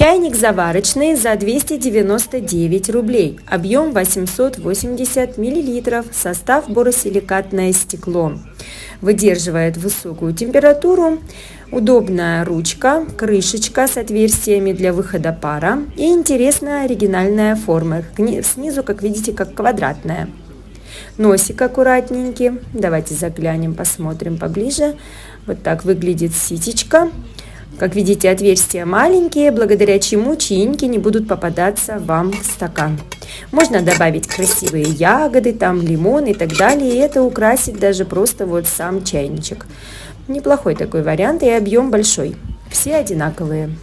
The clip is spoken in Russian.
Чайник заварочный за 299 рублей, объем 880 мл, состав боросиликатное стекло. Выдерживает высокую температуру, удобная ручка, крышечка с отверстиями для выхода пара и интересная оригинальная форма. Снизу, как видите, как квадратная. Носик аккуратненький. Давайте заглянем, посмотрим поближе. Вот так выглядит ситечка. Как видите, отверстия маленькие, благодаря чему чаинки не будут попадаться вам в стакан. Можно добавить красивые ягоды, там лимон и так далее, и это украсит даже просто вот сам чайничек. Неплохой такой вариант, и объем большой. Все одинаковые.